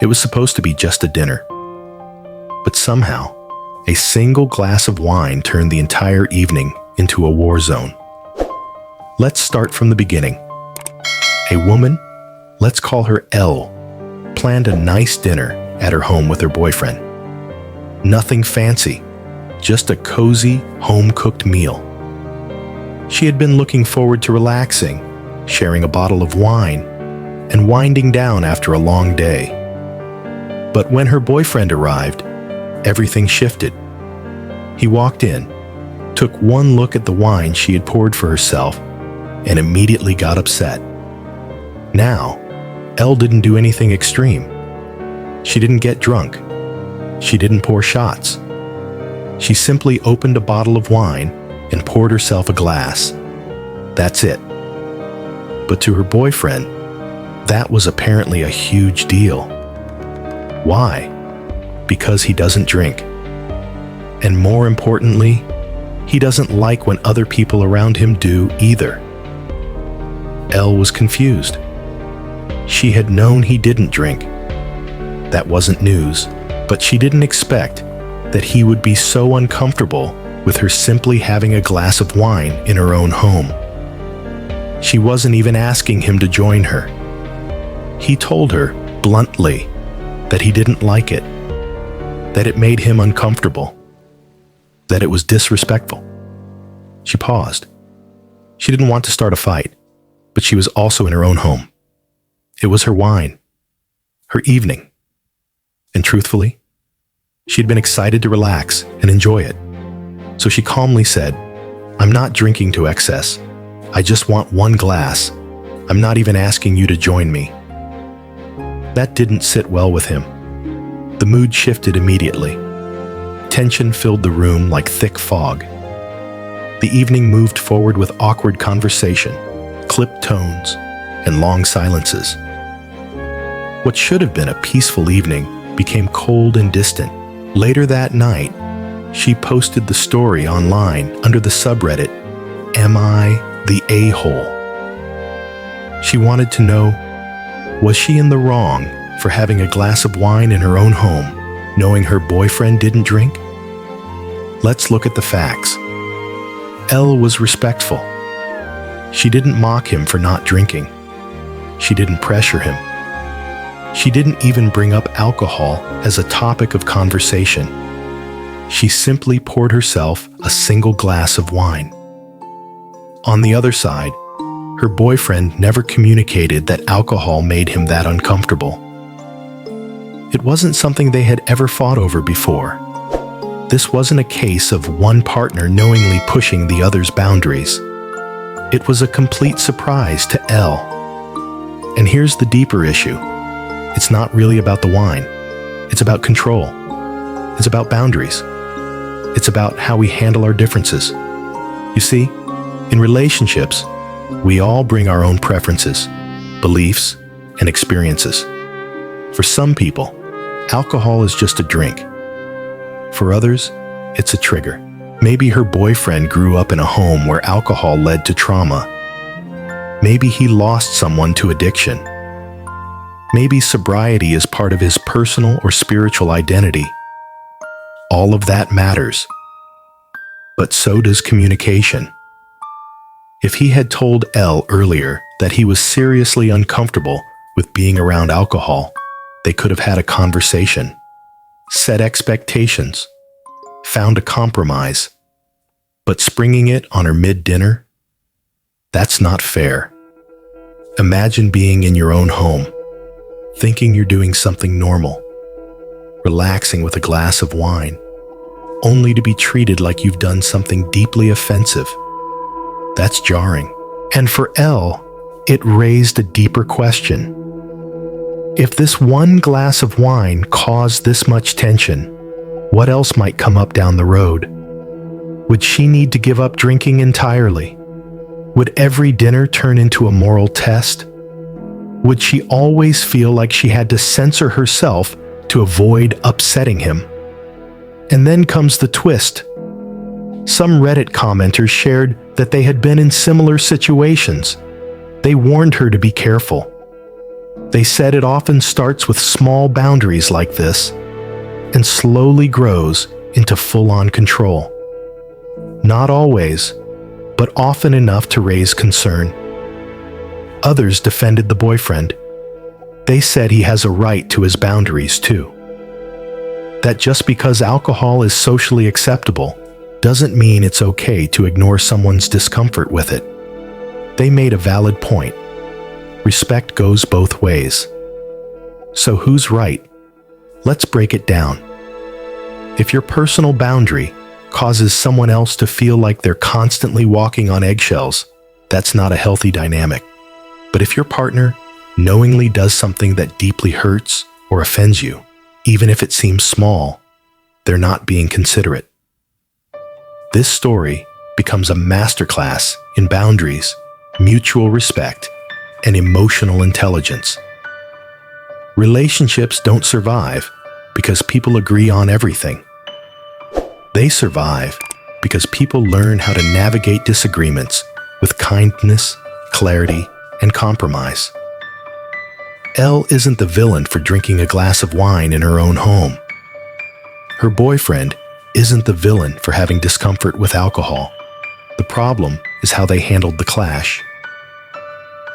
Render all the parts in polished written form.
It was supposed to be just a dinner. But somehow, a single glass of wine turned the entire evening into a war zone. Let's start from the beginning. A woman, let's call her Elle, planned a nice dinner at her home with her boyfriend. Nothing fancy, just a cozy, home-cooked meal. She had been looking forward to relaxing, sharing a bottle of wine, and winding down after a long day. But when her boyfriend arrived, everything shifted. He walked in, took one look at the wine she had poured for herself, and immediately got upset. Now, Elle didn't do anything extreme. She didn't get drunk. She didn't pour shots. She simply opened a bottle of wine and poured herself a glass. That's it. But to her boyfriend, that was apparently a huge deal. Why? Because he doesn't drink. And more importantly, he doesn't like when other people around him do either. Elle was confused. She had known he didn't drink. That wasn't news, but she didn't expect that he would be so uncomfortable with her simply having a glass of wine in her own home. She wasn't even asking him to join her. He told her bluntly that he didn't like it, that it made him uncomfortable, that it was disrespectful. She paused. She didn't want to start a fight, but she was also in her own home. It was her wine, her evening. And truthfully, she'd been excited to relax and enjoy it. So she calmly said, "I'm not drinking to excess. I just want one glass. I'm not even asking you to join me." That didn't sit well with him. The mood shifted immediately. Tension filled the room like thick fog. The evening moved forward with awkward conversation, clipped tones, and long silences. What should have been a peaceful evening became cold and distant. Later that night, she posted the story online under the subreddit, "Am I the A-hole?" She wanted to know, was she in the wrong for having a glass of wine in her own home, knowing her boyfriend didn't drink? Let's look at the facts. Elle was respectful. She didn't mock him for not drinking. She didn't pressure him. She didn't even bring up alcohol as a topic of conversation. She simply poured herself a single glass of wine. On the other side, her boyfriend never communicated that alcohol made him that uncomfortable. It wasn't something they had ever fought over before. This wasn't a case of one partner knowingly pushing the other's boundaries. It was a complete surprise to Elle. And here's the deeper issue. It's not really about the wine. It's about control. It's about boundaries. It's about how we handle our differences. You see, in relationships, we all bring our own preferences, beliefs, and experiences. For some people, alcohol is just a drink. For others, it's a trigger. Maybe her boyfriend grew up in a home where alcohol led to trauma. Maybe he lost someone to addiction. Maybe sobriety is part of his personal or spiritual identity. All of that matters. But so does communication. If he had told Elle earlier that he was seriously uncomfortable with being around alcohol, they could have had a conversation, set expectations, found a compromise. But springing it on her mid-dinner? That's not fair. Imagine being in your own home, thinking you're doing something normal, relaxing with a glass of wine, only to be treated like you've done something deeply offensive. That's jarring. And for Elle, it raised a deeper question. If this one glass of wine caused this much tension, what else might come up down the road? Would she need to give up drinking entirely? Would every dinner turn into a moral test? Would she always feel like she had to censor herself to avoid upsetting him? And then comes the twist. Some Reddit commenters shared that they had been in similar situations. They warned her to be careful. They said it often starts with small boundaries like this and slowly grows into full-on control. Not always, but often enough to raise concern. Others defended the boyfriend. They said he has a right to his boundaries too. That just because alcohol is socially acceptable doesn't mean it's okay to ignore someone's discomfort with it. They made a valid point. Respect goes both ways. So who's right? Let's break it down. If your personal boundary causes someone else to feel like they're constantly walking on eggshells, that's not a healthy dynamic. But if your partner knowingly does something that deeply hurts or offends you, even if it seems small, they're not being considerate. This story becomes a masterclass in boundaries, mutual respect, and emotional intelligence. Relationships don't survive because people agree on everything. They survive because people learn how to navigate disagreements with kindness, clarity, and compromise. Elle isn't the villain for drinking a glass of wine in her own home. Her boyfriend isn't the villain for having discomfort with alcohol. The problem is how they handled the clash.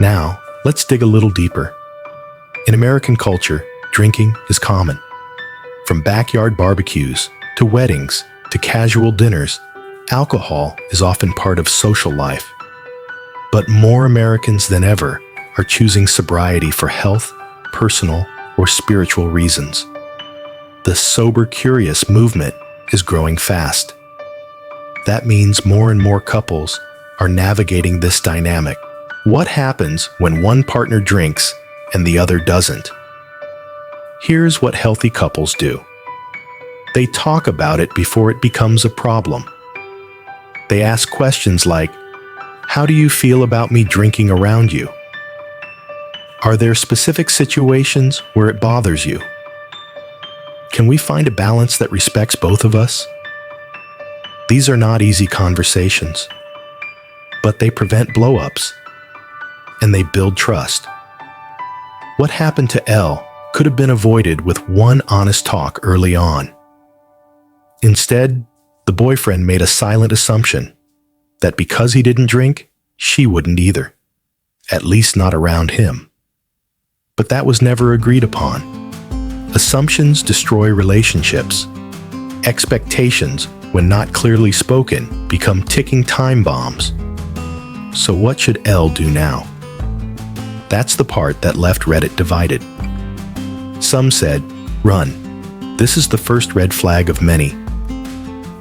Now, let's dig a little deeper. In American culture, drinking is common. From backyard barbecues to weddings to casual dinners, alcohol is often part of social life. But more Americans than ever are choosing sobriety for health, personal, or spiritual reasons. The sober curious movement is growing fast. That means more and more couples are navigating this dynamic. What happens when one partner drinks and the other doesn't? Here's what healthy couples do. They talk about it before it becomes a problem. They ask questions like, "How do you feel about me drinking around you? Are there specific situations where it bothers you? Can we find a balance that respects both of us?" These are not easy conversations, but they prevent blow-ups and they build trust. What happened to Elle could have been avoided with one honest talk early on. Instead, the boyfriend made a silent assumption that because he didn't drink, she wouldn't either, at least not around him. But that was never agreed upon. Assumptions destroy relationships. Expectations, when not clearly spoken, become ticking time bombs. So what should Elle do now? That's the part that left Reddit divided. Some said, "Run. This is the first red flag of many."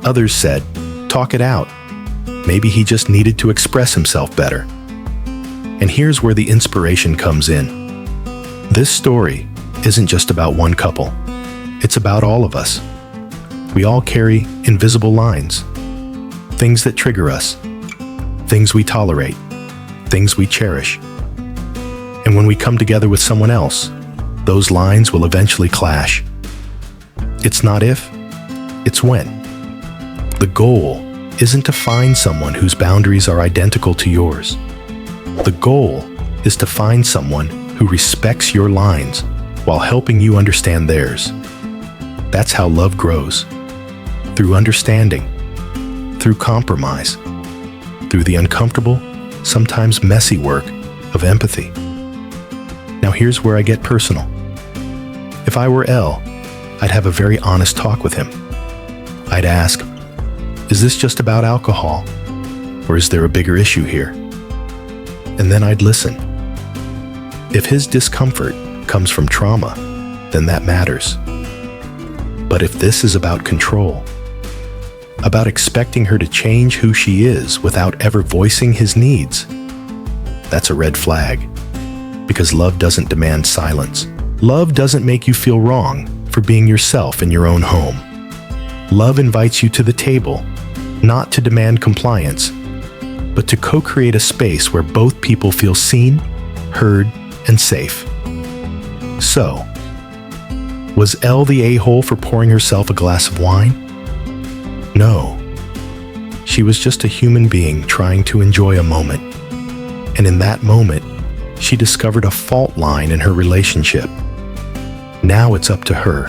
Others said, "Talk it out. Maybe he just needed to express himself better." And here's where the inspiration comes in. This story isn't just about one couple. It's about all of us. We all carry invisible lines. Things that trigger us. Things we tolerate. Things we cherish. And when we come together with someone else, those lines will eventually clash. It's not if, it's when. The goal isn't to find someone whose boundaries are identical to yours. The goal is to find someone who respects your lines while helping you understand theirs. That's how love grows. Through understanding, through compromise, through the uncomfortable, sometimes messy work of empathy. Now here's where I get personal. If I were Elle, I'd have a very honest talk with him. I'd ask, "Is this just about alcohol? Or is there a bigger issue here?" And then I'd listen. If his discomfort comes from trauma, then that matters. But if this is about control, about expecting her to change who she is without ever voicing his needs, that's a red flag. Because love doesn't demand silence. Love doesn't make you feel wrong for being yourself in your own home. Love invites you to the table, not to demand compliance, but to co-create a space where both people feel seen, heard, and safe. So, was Elle the a-hole for pouring herself a glass of wine? No. She was just a human being trying to enjoy a moment. And in that moment, she discovered a fault line in her relationship. Now it's up to her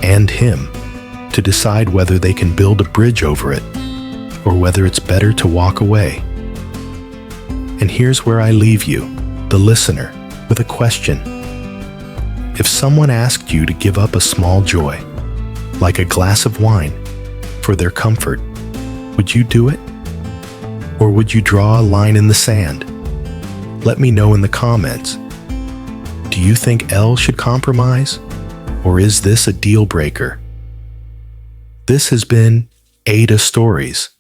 and him to decide whether they can build a bridge over it or whether it's better to walk away. And here's where I leave you, the listener, with a question. If someone asked you to give up a small joy, like a glass of wine, for their comfort, would you do it? Or would you draw a line in the sand? Let me know in the comments. Do you think Elle should compromise? Or is this a deal breaker? This has been AITA Stories.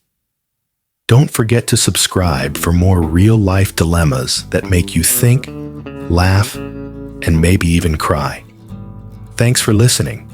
Don't forget to subscribe for more real-life dilemmas that make you think, laugh, and maybe even cry. Thanks for listening.